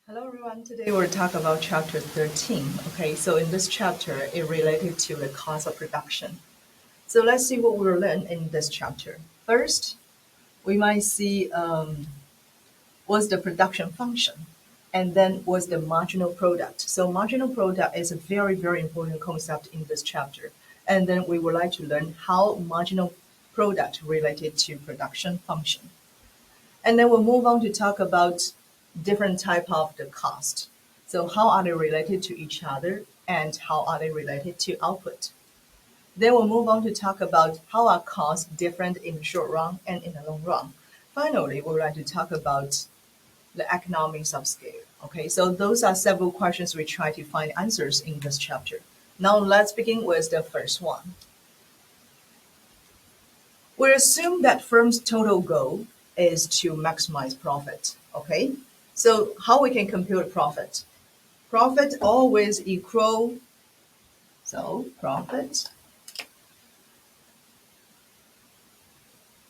Hello everyone, today we'll talk about chapter 13. Okay, so in this chapter, it related to the cost of production. So let's see what we'll learn in this chapter. First, we might see what's the production function, and then what's the marginal product. So marginal product is a very, very important concept in this chapter. And then we would like to learn how marginal product related to production function. And then we'll move on to talk about different type of the cost. So how are they related to each other and how are they related to output? Then we'll move on to talk about how are costs different in the short run and in the long run. Finally, we would like to talk about the economics of scale. Okay, so those are several questions we try to find answers in this chapter. Now let's begin with the first one. We assume that firm's total goal is to maximize profit. Okay, so how we can compute profit? Profit always equal. So profit.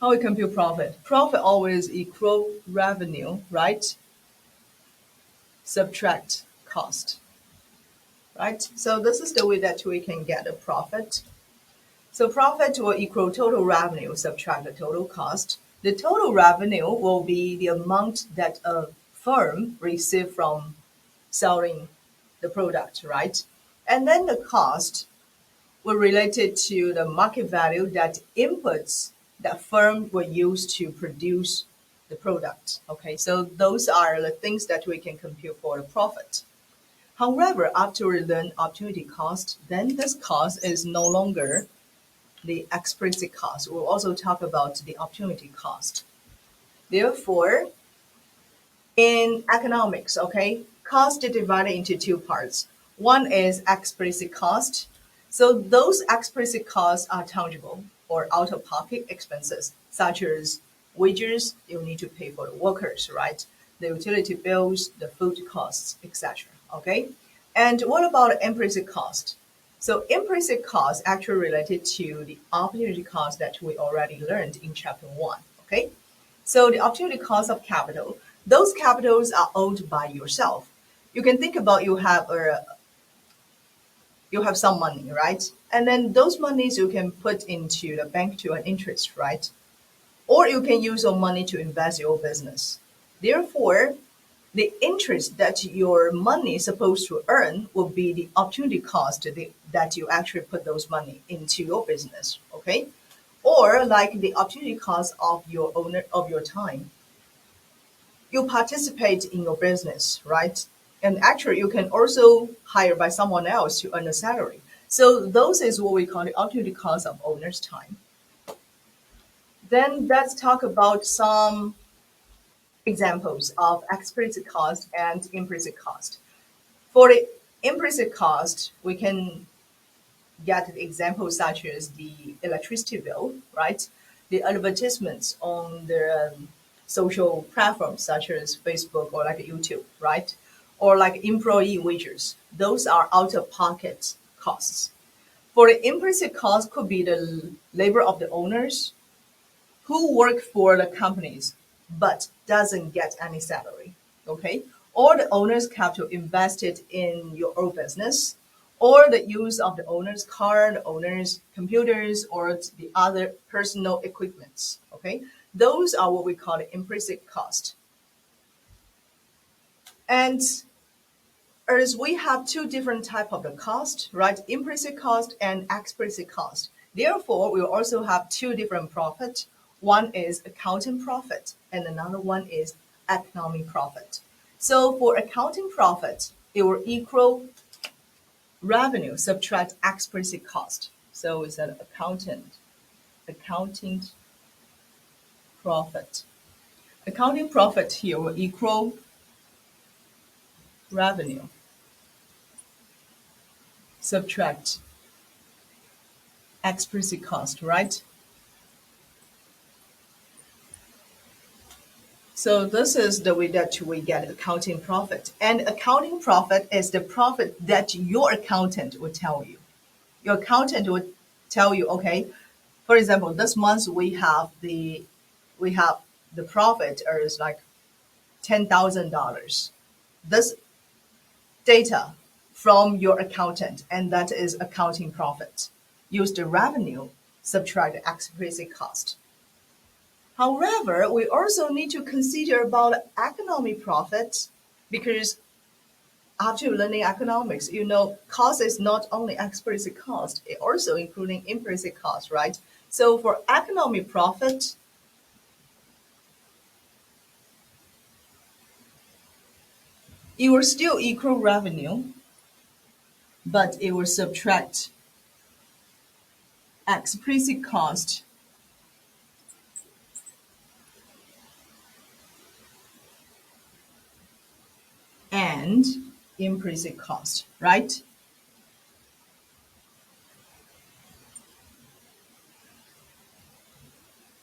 How we compute profit? Profit always equal revenue, right? Subtract cost, right? So this is the way that we can get a profit. So profit will equal total revenue subtract the total cost. The total revenue will be the amount that a firm receive from selling the product, right? And then the cost will related to the market value that inputs that firm will use to produce the product. Okay, so those are the things that we can compute for the profit. However, after we learn opportunity cost, then this cost is no longer the explicit cost. We'll also talk about the opportunity cost. Therefore, in economics, okay, cost is divided into two parts. One is explicit cost. So those explicit costs are tangible or out-of-pocket expenses, such as wages you need to pay for the workers, right? The utility bills, the food costs, etc. Okay. And what about implicit cost? So implicit cost actually related to the opportunity cost that we already learned in chapter 1. Okay. So the opportunity cost of capital, those capitals are owned by yourself. You can think about you have some money, right? And then those monies you can put into the bank to an interest, right? Or you can use your money to invest your business. Therefore, the interest that your money is supposed to earn will be the opportunity cost that you actually put those money into your business, okay? Or like the opportunity cost of your time. You participate in your business, right? And actually you can also hire by someone else to earn a salary. So those is what we call the opportunity cost of owner's time. Then let's talk about some examples of explicit cost and implicit cost. For the implicit cost, we can get examples such as the electricity bill, right? The advertisements on the social platforms such as Facebook or like YouTube, right? Or like employee wages. Those are out-of-pocket costs. For the implicit cost could be the labor of the owners who work for the companies but doesn't get any salary, okay? Or the owner's capital invested in your own business, or the use of the owner's car, the owner's computers, or the other personal equipments, okay? Those are what we call the implicit cost. And as we have two different type of the cost, right? Implicit cost and explicit cost. Therefore, we will also have two different profit. One is accounting profit and another one is economic profit. So for accounting profit, it will equal revenue subtract explicit cost. So it's an accounting profit. Accounting profit here will equal revenue subtract explicit cost, right? So this is the way that we get accounting profit. And accounting profit is the profit that your accountant will tell you. Your accountant would tell you, okay, for example, this month we have the profit is like $10,000. this data from your accountant, and that is accounting profit. Use the revenue, subtract the explicit cost. However, we also need to consider about economic profit, because after learning economics, you know cost is not only explicit cost, it also including implicit cost, right? So for economic profit, it will still equal revenue, but it will subtract explicit cost and implicit cost, right?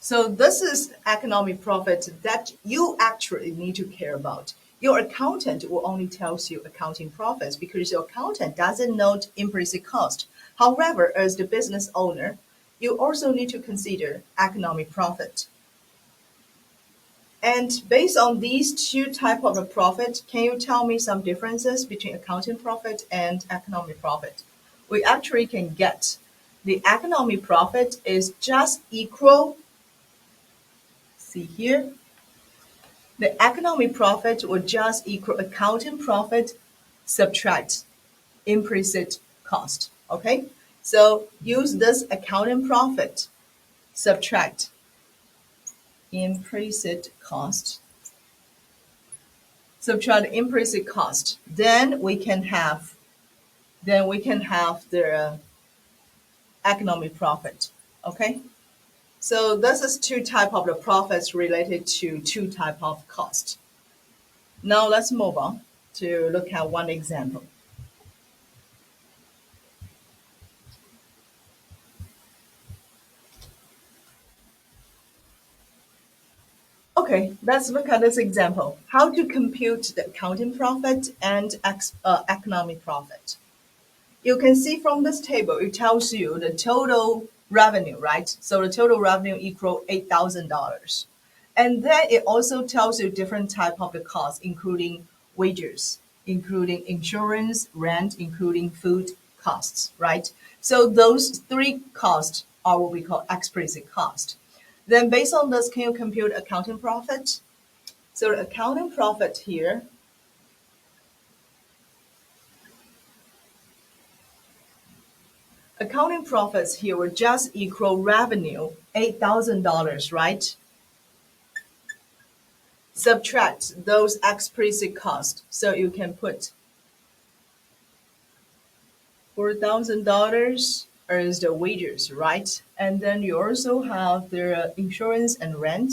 So this is economic profit that you actually need to care about. Your accountant will only tells you accounting profits because your accountant doesn't note implicit cost. However, as the business owner, you also need to consider economic profit. And based on these two type of a profit, can you tell me some differences between accounting profit and economic profit? We actually can get the economic profit is just equal, see here, the economic profit will just equal accounting profit subtract implicit cost. Okay, so use this accounting profit subtract implicit cost, subtract implicit cost, then we can have the economic profit. Okay, so this is two type of the profits related to two type of cost. Now let's move on to look at one example. Okay, let's look at this example. How to compute the accounting profit and economic profit. You can see from this table, it tells you the total revenue, right? So the total revenue equal $8,000. And then it also tells you different type of the costs, including wages, including insurance, rent, including food costs, right? So those three costs are what we call explicit cost. Then based on this, can you compute accounting profit? So the accounting profit here, accounting profits here will just equal revenue, $8,000, right? Subtract those explicit costs. So you can put $4,000 as the wages, right? And then you also have the insurance and rent.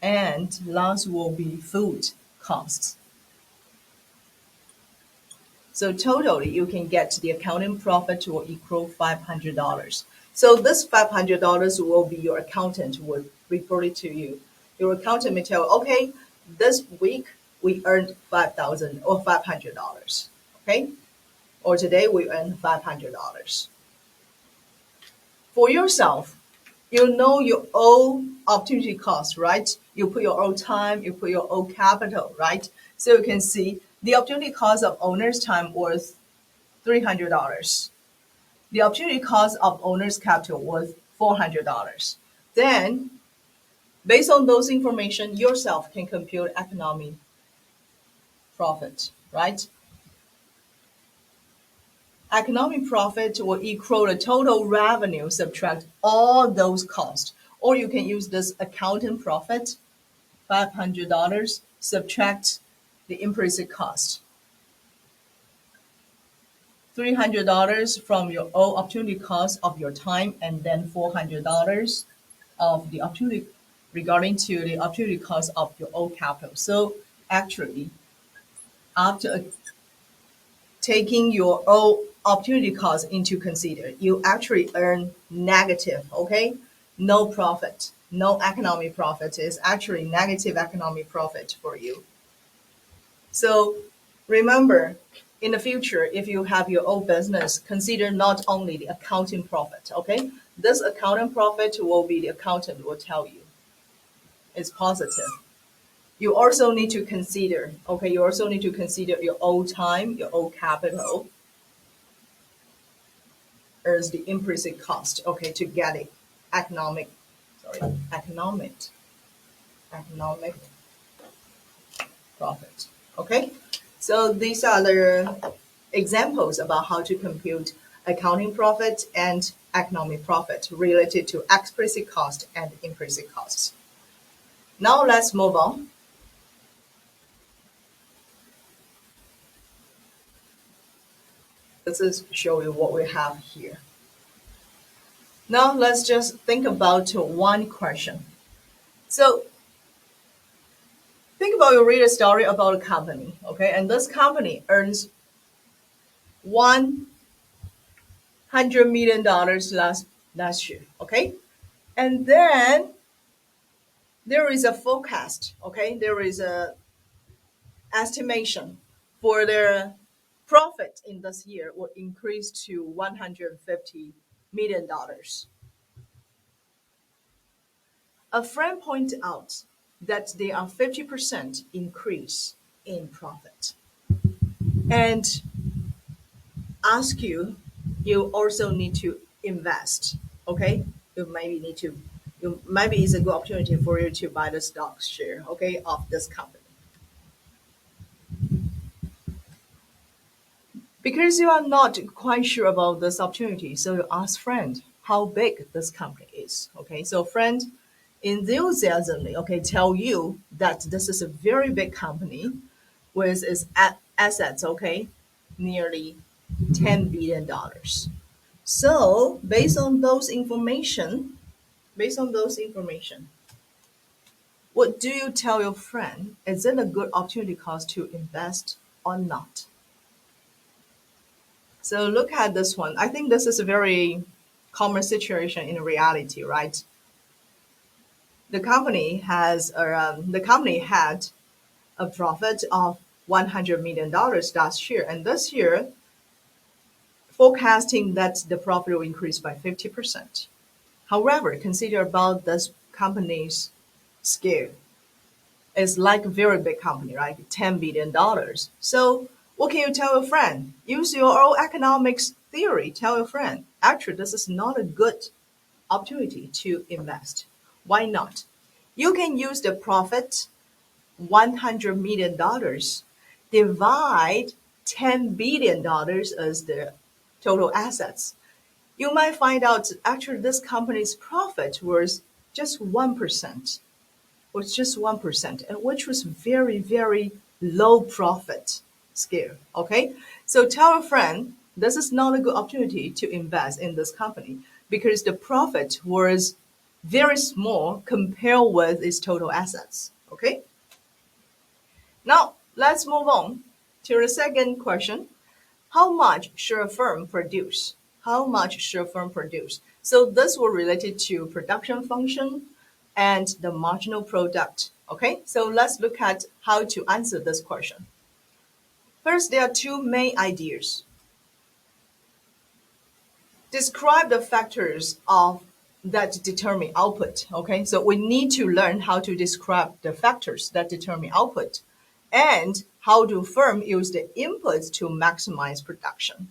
And last will be food costs. So totally, you can get the accounting profit will equal $500. So this $500 will be your accountant will report it to you. Your accountant may tell, okay, this week we earned 5,000 or $500. Okay, or today we earned $500. For yourself, you know your own opportunity cost, right? You put your own time, you put your own capital, right? So you can see the opportunity cost of owner's time was $300. The opportunity cost of owner's capital was $400. Then, based on those information, yourself can compute economic profit, right? Economic profit will equal the total revenue subtract all those costs. Or you can use this accounting profit, $500, subtract the implicit cost. $300 from your own opportunity cost of your time, and then $400 of the opportunity regarding to the opportunity cost of your own capital. So actually, after taking your own opportunity cost into consider, you actually earn negative, okay? No profit, no economic profit is actually negative economic profit for you. So remember, in the future, if you have your own business, consider not only the accounting profit, okay? This accounting profit will be the accountant will tell you. It's positive. You also need to consider, okay, you also need to consider your own time, your own capital, as the implicit cost, okay, to get it economic, economic, economic profit, okay? So these are the examples about how to compute accounting profit and economic profit related to explicit cost and implicit costs. Now let's move on. This is show you what we have here. Now let's just think about one question. So think about you read a story about a company, okay, and this company earns $100 million last year, okay, and then there is a forecast, okay, there is a estimation for their profit in this year will increase to $150 million. A friend pointed out that there are 50% increase in profit and ask you, you also need to invest, okay? You maybe it's a good opportunity for you to buy the stock share, okay, of this company. Because you are not quite sure about this opportunity, so you ask friend how big this company is. Okay, so friend enthusiastically, okay, tell you that this is a very big company with its assets, okay, nearly $10 billion. So based on those information, what do you tell your friend? Is it a good opportunity cost to invest or not? So look at this one. I think this is a very common situation in reality, right? The company had a profit of $100 million last year, and this year forecasting that the profit will increase by 50%. However, consider about this company's scale. It's like a very big company, right? $10 billion. So what can you tell your friend? Use your own economics theory. Tell your friend, actually, this is not a good opportunity to invest. Why not? You can use the profit, $100 million, divide $10 billion as the total assets. You might find out actually this company's profit was just 1%, was just 1%, and which was very, very low profit scale. Okay. So tell a friend this is not a good opportunity to invest in this company because the profit was very small compared with its total assets. Okay. Now let's move on to the second question. How much should a firm produce? How much should a firm produce? So this will related to production function and the marginal product. Okay, so let's look at how to answer this question. First, there are two main ideas. Describe the factors of that determine output. Okay, so we need to learn how to describe the factors that determine output and how do firm use the inputs to maximize production.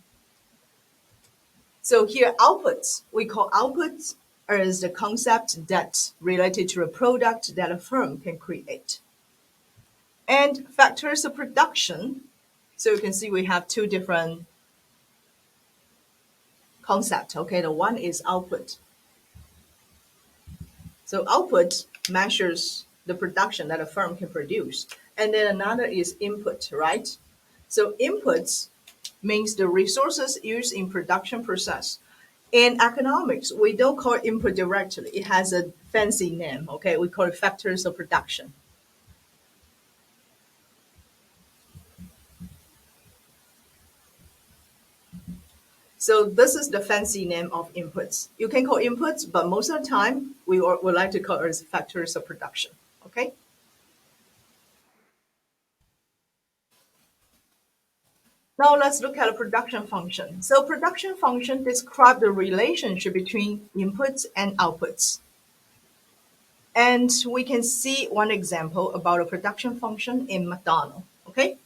So here outputs, we call outputs as the concept that related to a product that a firm can create. And factors of production, so you can see we have two different concepts. Okay, the one is output. So output measures the production that a firm can produce. And then another is input, right? So inputs means the resources used in production process. In economics, we don't call it input directly. It has a fancy name, okay? We call it factors of production. So this is the fancy name of inputs. You can call inputs, but most of the time we would like to call it as factors of production, okay? Now let's look at a production function. So production function describe the relationship between inputs and outputs. And we can see one example about a production function in McDonald. Okay,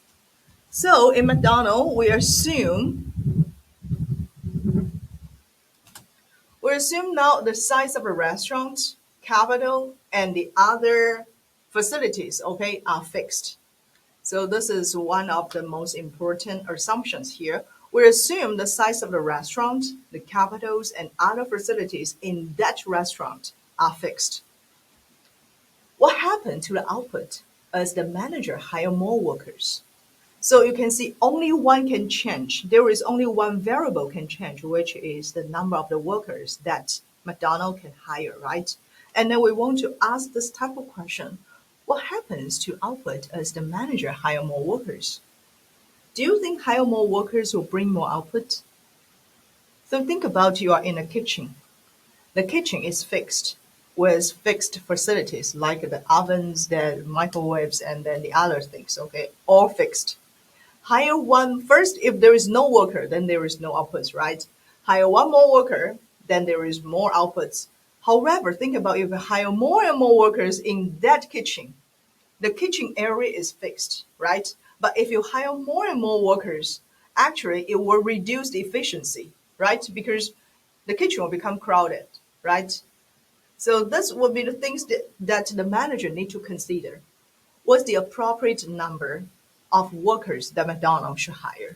so in McDonald, we assume now the size of a restaurant, capital, and the other facilities, okay, are fixed. So this is one of the most important assumptions here. We assume the size of the restaurant, the capitals, and other facilities in that restaurant are fixed. What happened to the output as the manager hire more workers? So you can see only one can change. There is only one variable can change, which is the number of the workers that McDonald can hire, right? And then we want to ask this type of question. What happens to output as the manager hire more workers? Do you think hire more workers will bring more output? So think about you are in a kitchen. The kitchen is fixed with fixed facilities like the ovens, the microwaves, and then the other things, okay? All fixed. Hire one first. If there is no worker, then there is no outputs, right? Hire one more worker, then there is more outputs. However, think about if you hire more and more workers in that kitchen, the kitchen area is fixed, right? But if you hire more and more workers, actually it will reduce the efficiency, right? Because the kitchen will become crowded, right? So this will be the things that the manager need to consider. What's the appropriate number of workers that McDonald's should hire?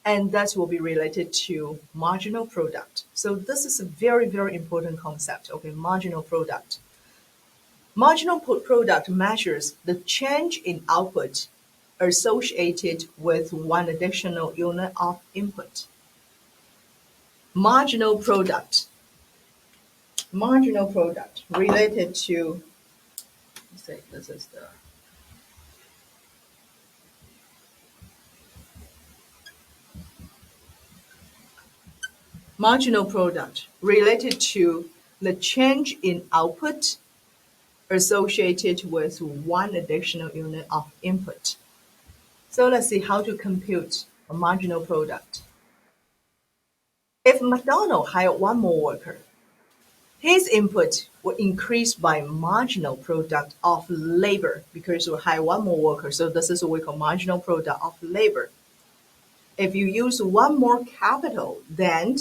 And that will be related to marginal product. So this is a very, very important concept, okay, marginal product. Marginal product measures the change in output associated with one additional unit of input. Marginal product related to, let's say this is the marginal product related to the change in output associated with one additional unit of input. So let's see how to compute a marginal product. If McDonald hired one more worker, his input will increase by marginal product of labor because we hire one more worker. So this is what we call marginal product of labor. If you use one more capital, then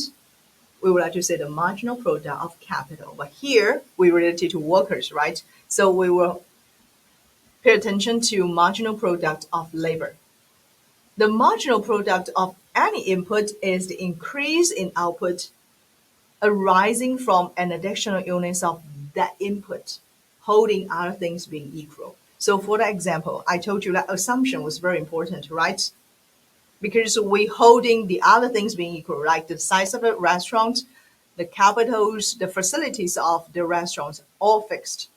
we would like to say the marginal product of capital. But here we relate it to workers, right? So we will pay attention to marginal product of labor. The marginal product of any input is the increase in output arising from an additional units of that input, holding other things being equal. So for that example, I told you that assumption was very important, right? Because we holding the other things being equal, like the size of the restaurant, the capitals, the facilities of the restaurants, all fixed.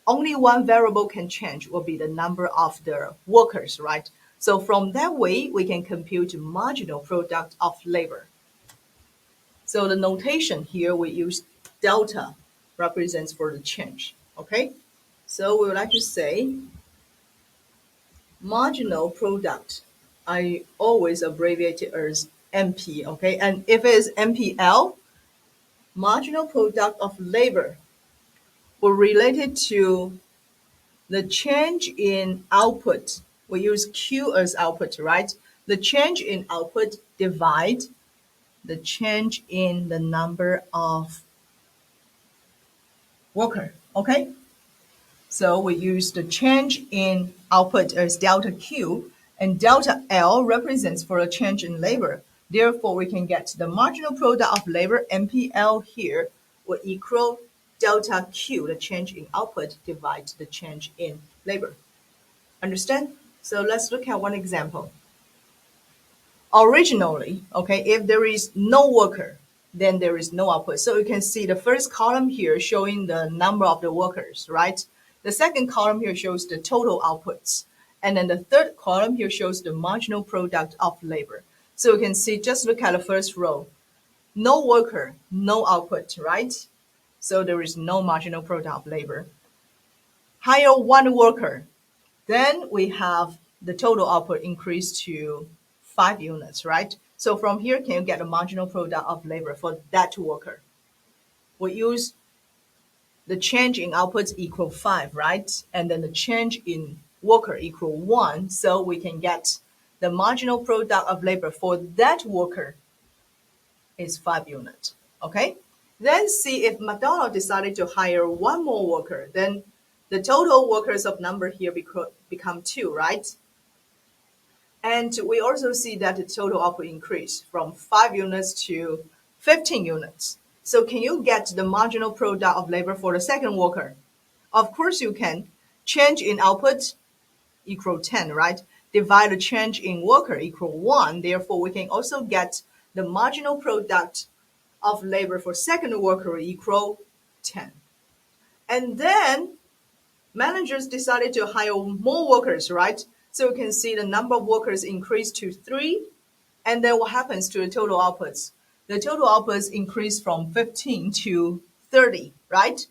Only one variable can change, will be the number of the workers, right? So from that way, we can compute marginal product of labor. So the notation here, we use delta represents for the change, okay? So we would like to say marginal product, I always abbreviate it as MP, okay? And if it is MPL, marginal product of labor, will relate it to the change in output. We use Q as output, right? The change in output divide the change in the number of worker, okay? So we use the change in output as delta Q, and delta L represents for a change in labor. Therefore, we can get the marginal product of labor, MPL here, will equal delta Q, the change in output, divided the change in labor. Understand? So let's look at one example. Originally, okay, if there is no worker, then there is no output. So you can see the first column here showing the number of the workers, right? The second column here shows the total outputs. And then the third column here shows the marginal product of labor. So you can see, just look at the first row. No worker, no output, right? So there is no marginal product of labor. Hire one worker. Then we have the total output increased to 5 units, right? So from here, can you get a marginal product of labor for that worker? We use the change in output equal 5, right? And then the change in worker equal 1. So we can get the marginal product of labor for that worker is 5 units. Okay? Then see if McDonald decided to hire one more worker, then the total workers of number here become 2, right? And we also see that the total output increased from 5 units to 15 units. So can you get the marginal product of labor for the second worker? Of course you can. Change in output equal 10, right? Divide the change in worker equal 1. Therefore, we can also get the marginal product of labor for second worker equal 10. And then managers decided to hire more workers, right? So you can see the number of workers increased to 3. And then what happens to the total outputs? The total outputs increase from 15 to 30, right?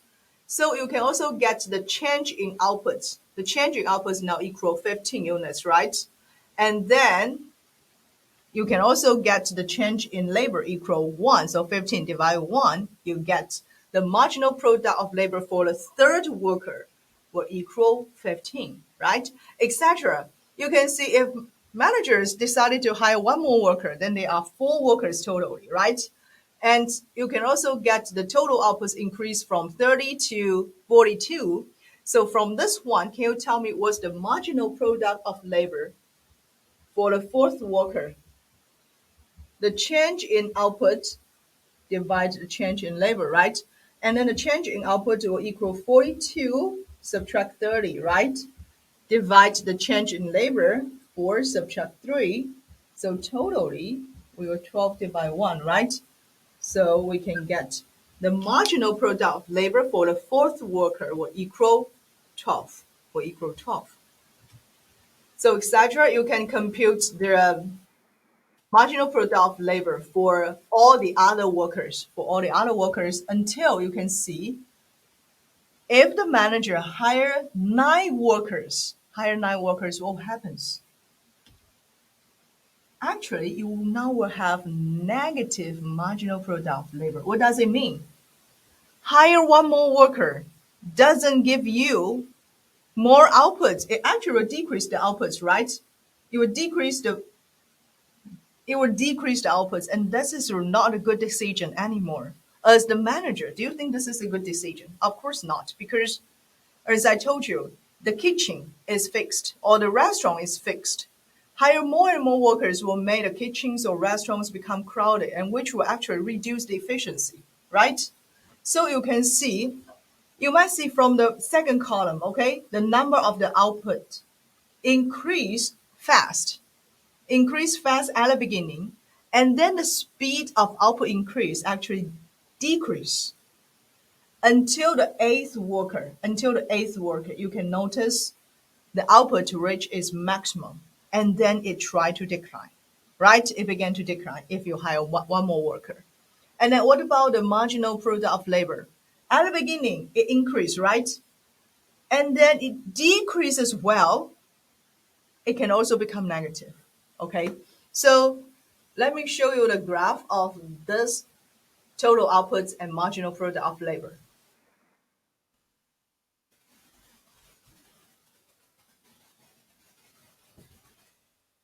So you can also get the change in outputs. The change in outputs now equal 15 units, right? And then you can also get the change in labor equal 1. So 15 divided 1, you get the marginal product of labor for the third worker will equal 15, right? Etc. You can see if managers decided to hire one more worker, then there are 4 workers totally, right? And you can also get the total outputs increase from 30 to 42. So from this one, can you tell me what's the marginal product of labor for the fourth worker? The change in output divides the change in labor, right? And then the change in output will equal 42 subtract 30, right? Divide the change in labor, 4 subtract 3. So totally, we will 12 divided 1, right? So we can get the marginal product of labor for the fourth worker will equal 12. Will equal 12. So etc. You can compute the marginal product of labor for all the other workers, until you can see if the manager hire 9 workers, what happens? Actually, you now will have negative marginal product of labor. What does it mean? Hire one more worker doesn't give you more outputs. It actually will decrease the outputs, right? It will decrease the outputs, and this is not a good decision anymore. As the manager, do you think this is a good decision? Of course not, because as I told you, the kitchen is fixed or the restaurant is fixed. Hire more and more workers will make the kitchens or restaurants become crowded, and which will actually reduce the efficiency, right? So you might see from the second column, okay, the number of the output increase fast at the beginning, and then the speed of output increase actually decrease until the eighth worker. You can notice the output reach is maximum, and then it tried to decline, right? It began to decline if you hire one more worker. And then what about the marginal product of labor? At the beginning, it increased, right? And then it decreases well. It can also become negative, okay? So let me show you the graph of this total outputs and marginal product of labor.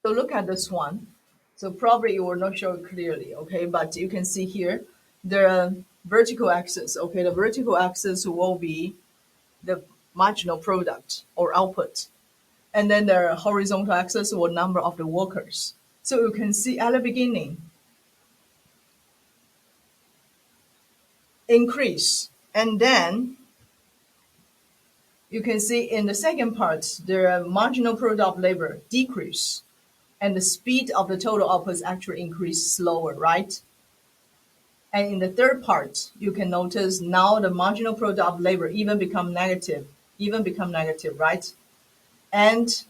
So look at this one. So probably it will not show it clearly, okay? But you can see here the vertical axis, okay? The vertical axis will be the marginal product or output. And then the horizontal axis will number of the workers. So you can see at the beginning, increase. And then you can see in the second part, the marginal product of labor decrease. And the speed of the total outputs actually increase slower, right? And in the third part, you can notice now the marginal product of labor even become negative, right? And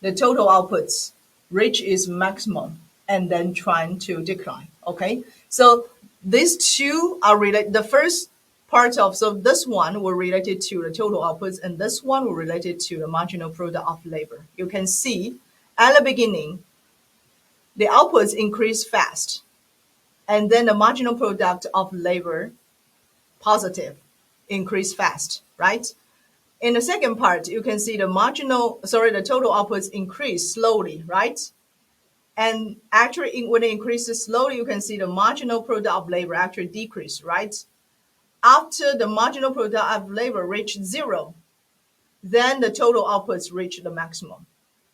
the total outputs reach its maximum and then trying to decline, okay? So these two are related. The first part of, so this one were related to the total outputs and this one were related to the marginal product of labor. You can see at the beginning, the outputs increase fast, and then the marginal product of labor positive. increase fast, right? In the second part, you can see the total outputs increase slowly, right? And actually, when it increases slowly, you can see the marginal product of labor actually decrease, right? After the marginal product of labor reached zero, then the total outputs reach the maximum.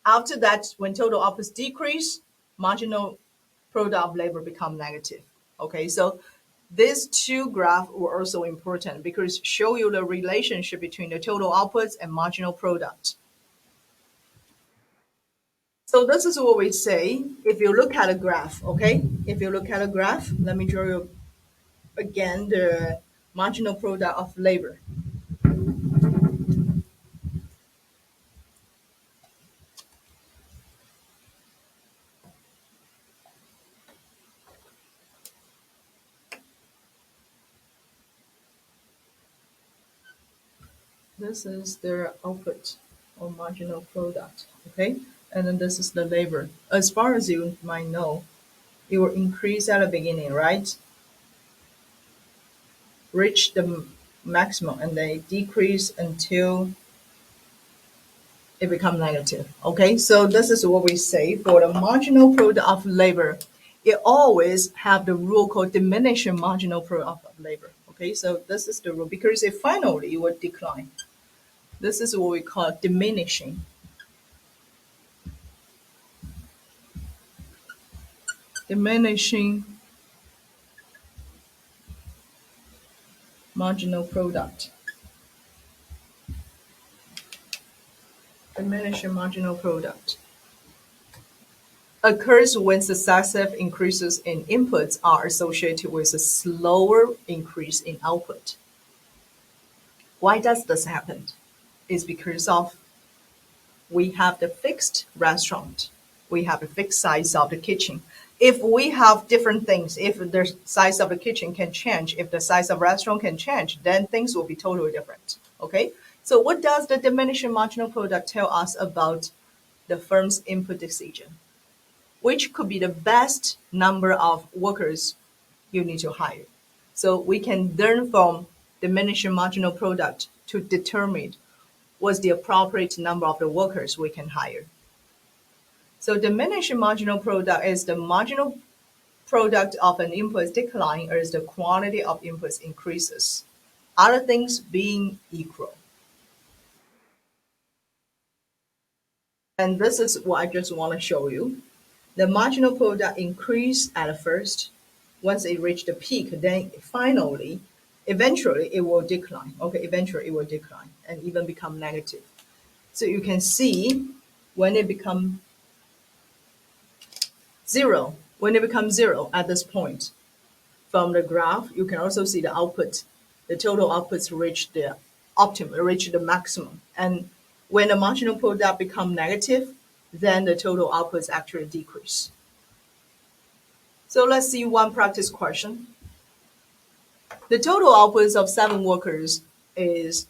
After that, when total outputs decrease, marginal product of labor become negative. Okay, so these two graphs were also important because show you the relationship between the total outputs and marginal product. So this is what we say if you look at a graph, okay? If you look at a graph, let me draw you again the marginal product of labor. This is their output or marginal product, okay? And then this is the labor. As far as you might know, it will increase at the beginning, right? Reach the maximum and they decrease until it becomes negative. Okay, so this is what we say for the marginal product of labor. It always have the rule called diminishing marginal product of labor. Okay, so this is the rule because it finally will decline. This is what we call diminishing. Diminishing marginal product. Diminishing marginal product occurs when successive increases in inputs are associated with a slower increase in output. Why does this happen? It's because of we have the fixed restaurant. We have a fixed size of the kitchen. If we have different things, if the size of the kitchen can change, if the size of restaurant can change, then things will be totally different. Okay? So what does the diminishing marginal product tell us about the firm's input decision? Which could be the best number of workers you need to hire. So we can learn from diminishing marginal product to determine what's the appropriate number of the workers we can hire. So diminishing marginal product is the marginal product of an input decline as the quantity of inputs increases, other things being equal. And this is what I just want to show you. The marginal product increase at first. Once it reached the peak, then eventually it will decline. Okay, eventually it will decline and even become negative. So you can see when it becomes zero, at this point, from the graph, you can also see the output. The total outputs reach the optimum, reach the maximum. And when the marginal product become negative, then the total outputs actually decrease. So let's see one practice question. The total outputs of 7 workers is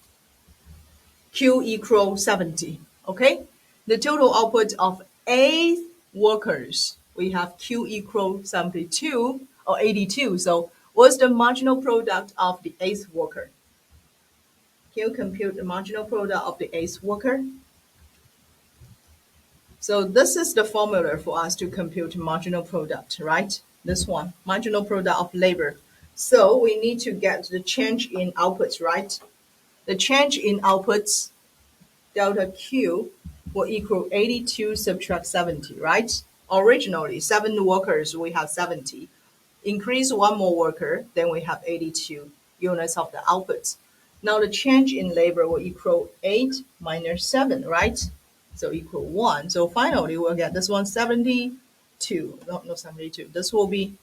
Q equals 70, okay? The total output of 8 workers, we have Q equals 72 or 82. So what's the marginal product of the 8th worker? Can you compute the marginal product of the 8th worker? So this is the formula for us to compute marginal product, right? This one, marginal product of labor. So we need to get the change in outputs, right? The change in outputs, delta Q, will equal 82 subtract 70, right? Originally, 7 workers, we have 70. Increase 1 more worker, then we have 82 units of the outputs. Now the change in labor will equal 8 minus 7, right? So equal 1. So finally, we'll get this one 72. No, 72. This will be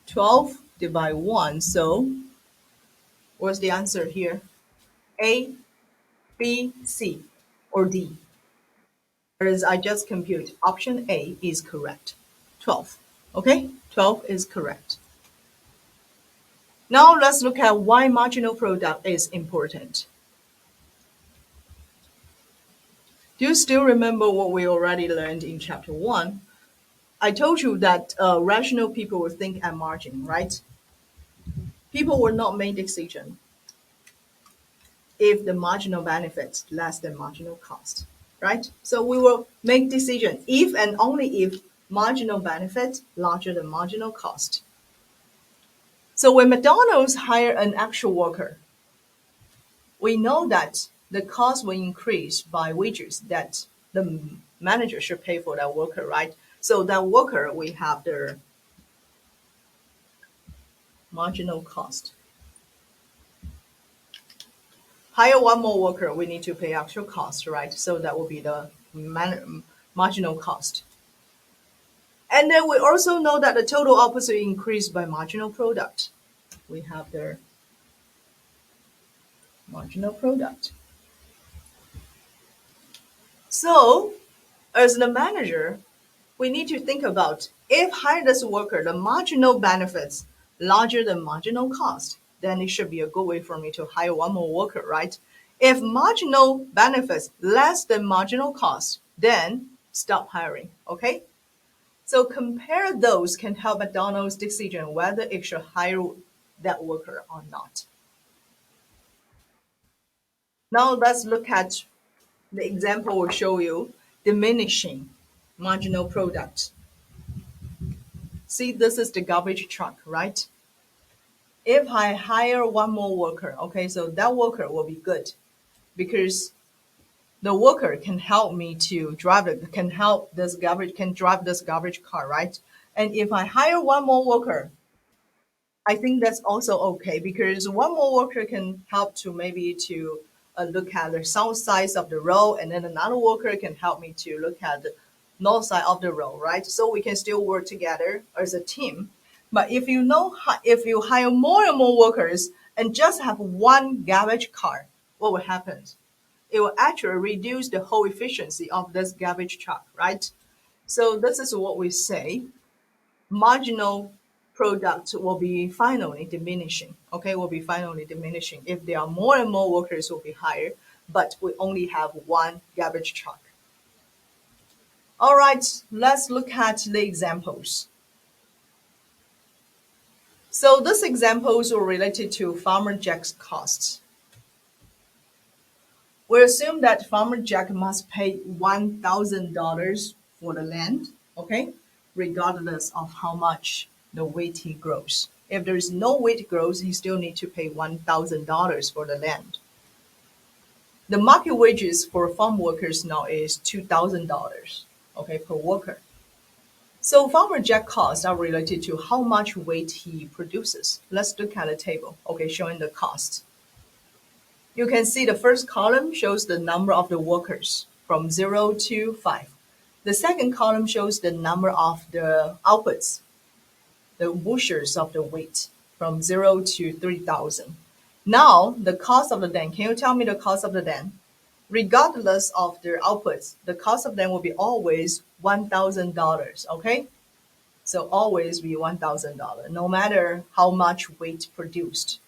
12 divided by 1. So what's the answer here? A, B, C, or D? Whereas I just compute option A is correct. 12. Okay? 12 is correct. Now let's look at why marginal product is important. Do you still remember what we already learned in chapter 1? I told you that rational people will think at margin, right? People will not make decision if the marginal benefit less than marginal cost, right? So we will make decision if and only if marginal benefit larger than marginal cost. So when McDonald's hire an actual worker, we know that the cost will increase by wages that the manager should pay for that worker, right? So that worker, we have their marginal cost. Hire one more worker, we need to pay actual cost, right? So that will be the marginal cost. And then we also know that the total output will increase by marginal product. We have the marginal product. So as the manager, we need to think about if hire this worker, the marginal benefits larger than marginal cost, then it should be a good way for me to hire one more worker, right? If marginal benefits less than marginal cost, then stop hiring, okay? So compare those can help McDonald's decision whether it should hire that worker or not. Now let's look at the example will show you diminishing marginal product. See, this is the garbage truck, right? If I hire one more worker, okay, so that worker will be good because the worker can help me to drive it, can drive this garbage car, right? And if I hire one more worker, I think that's also okay because one more worker can help to maybe to look at the south side of the road, and then another worker can help me to look at the north side of the road, right? So we can still work together as a team. But if you hire more and more workers and just have one garbage car, what will happen? It will actually reduce the whole efficiency of this garbage truck, right? So this is what we say marginal product will be finally diminishing. Okay, will be finally diminishing if there are more and more workers will be hired, but we only have one garbage truck. All right, let's look at the examples. So these examples are related to Farmer Jack's costs. We assume that Farmer Jack must pay $1,000 for the land, okay, regardless of how much the wheat he grows. If there is no wheat grows, he still need to pay $1,000 for the land. The market wages for farm workers now is $2,000, okay, per worker. So Farmer Jack costs are related to how much wheat he produces. Let's look at the table, okay, showing the cost. You can see the first column shows the number of the workers from 0 to 5. The second column shows the number of the outputs, the bushels of the wheat from 0 to 3,000. Now, the cost of the den. Can you tell me the cost of the den? Regardless of their outputs, the cost of them will be always $1,000, okay? So always be $1,000, no matter how much wheat produced.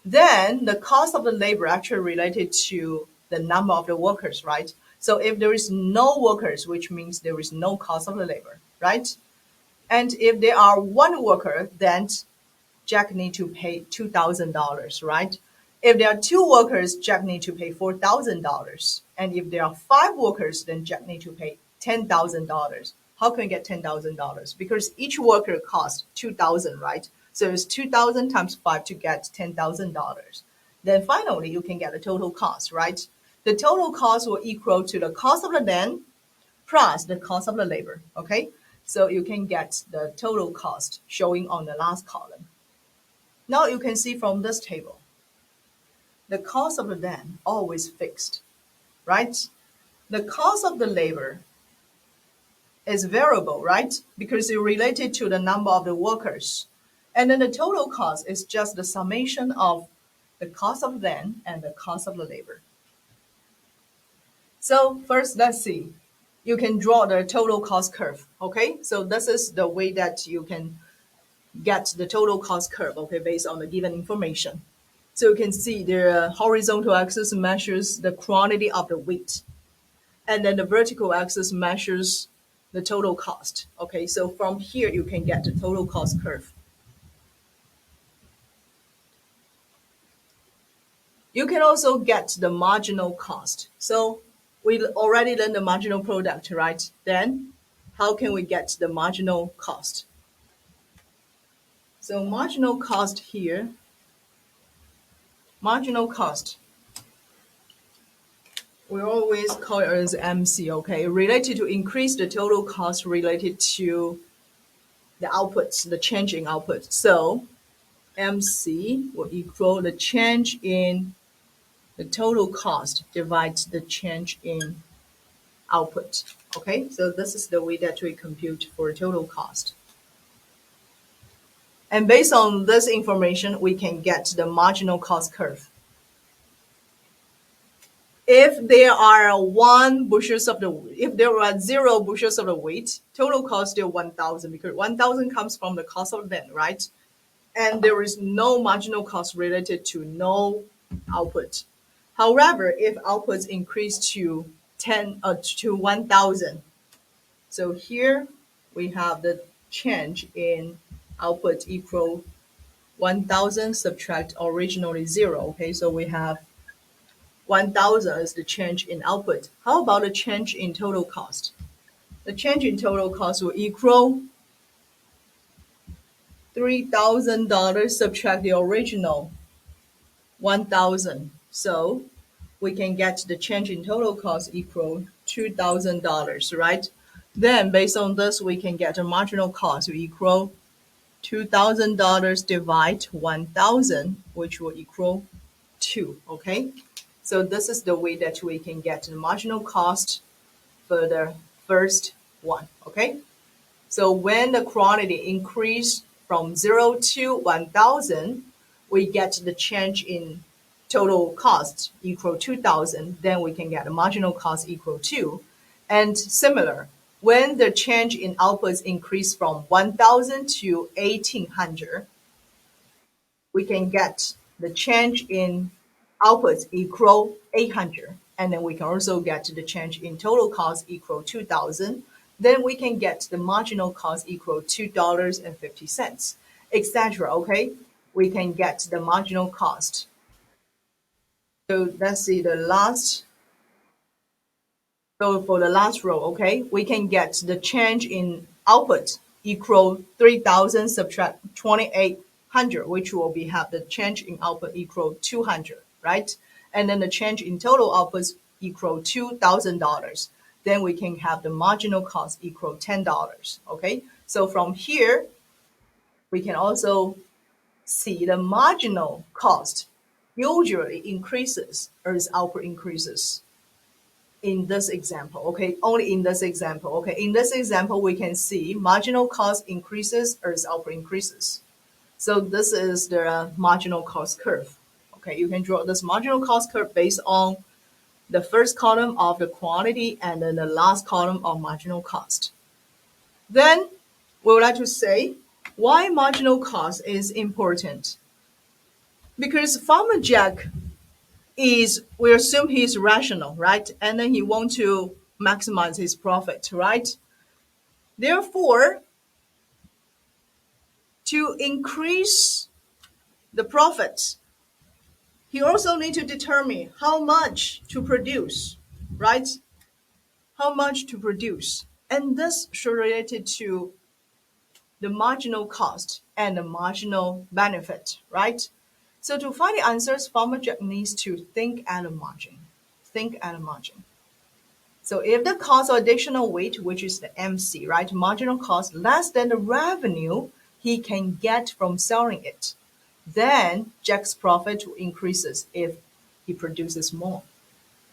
Then the cost of the labor actually related to the number of the workers, right? So if there is no workers, which means there is no cost of the labor, right? And if there are one worker, then Jack need to pay $2,000, right? If there are two workers, Jack need to pay $4,000. And if there are five workers, then Jack need to pay $10,000. How can you get $10,000? Because each worker costs $2,000, right? So it's 2,000 times 5 to get $10,000. Then finally, you can get the total cost, right? The total cost will equal to the cost of the land plus the cost of the labor, okay? So you can get the total cost showing on the last column. Now you can see from this table, the cost of the land always fixed, right? The cost of the labor is variable, right? Because it's related to the number of the workers. And then the total cost is just the summation of the cost of land and the cost of the labor. So first, let's see. You can draw the total cost curve, okay? So this is the way that you can get the total cost curve, okay, based on the given information. So you can see the horizontal axis measures the quantity of the wheat. And then the vertical axis measures the total cost. Okay, so from here you can get the total cost curve. You can also get the marginal cost. So we already learned the marginal product, right? Then how can we get the marginal cost? So marginal cost here, marginal cost, we always call it as MC, okay? Related to increase the total cost related to the outputs, the change in output. So MC will equal the change in the total cost divides the change in output. Okay, so this is the way that we compute for total cost. And based on this information, we can get the marginal cost curve. If there are if there are 0 bushels of the wheat, total cost still 1,000 because 1,000 comes from the cost of land, right? And there is no marginal cost related to no output. However, if outputs increase to 1,000, so here we have the change in output equal 1,000 subtract originally 0. Okay, so we have 1,000 is the change in output. How about the change in total cost? The change in total cost will equal $3,000 subtract the original 1,000. So we can get the change in total cost equal $2,000, right? Then based on this, we can get a marginal cost equal $2,000 divide 1,000, which will equal 2, okay? So this is the way that we can get the marginal cost for the first one, okay? So when the quantity increase from 0 to 1,000, we get the change in total cost equal 2,000, then we can get a marginal cost equal 2. And similar, when the change in outputs increase from 1,000 to 1,800, we can get the change in outputs equal 800. And then we can also get the change in total cost equal 2,000. Then we can get the marginal cost equal $2.50, etc. Okay, we can get the marginal cost. So let's see the last. So for the last row, okay, we can get the change in output equal 3,000 subtract 2,800, which will be have the change in output equal 200, right? And then the change in total outputs equal $2,000. Then we can have the marginal cost equal $10, okay? So from here, we can also see the marginal cost usually increases as output increases. In this example, okay, only in this example, okay, in this example, we can see marginal cost increases as output increases. So this is the marginal cost curve. Okay, you can draw this marginal cost curve based on the first column of the quantity and then the last column of marginal cost. Then we would like to say why marginal cost is important. Because Farmer Jack we assume he's rational, right? And then he wants to maximize his profit, right? Therefore, to increase the profits, he also needs to determine how much to produce, right? How much to produce. And this should related to the marginal cost and the marginal benefit, right? So to find the answers, Farmer Jack needs to think at a margin. Think at a margin. So if the cost of additional weight, which is the MC, right, marginal cost less than the revenue he can get from selling it, then Jack's profit increases if he produces more.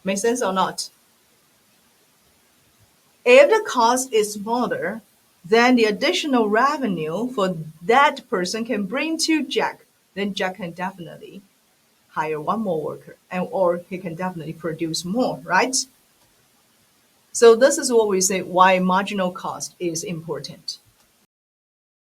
Make sense or not? If the cost is smaller, then the additional revenue for that person can bring to Jack, then Jack can definitely hire one more worker or he can definitely produce more, right? So this is what we say why marginal cost is important.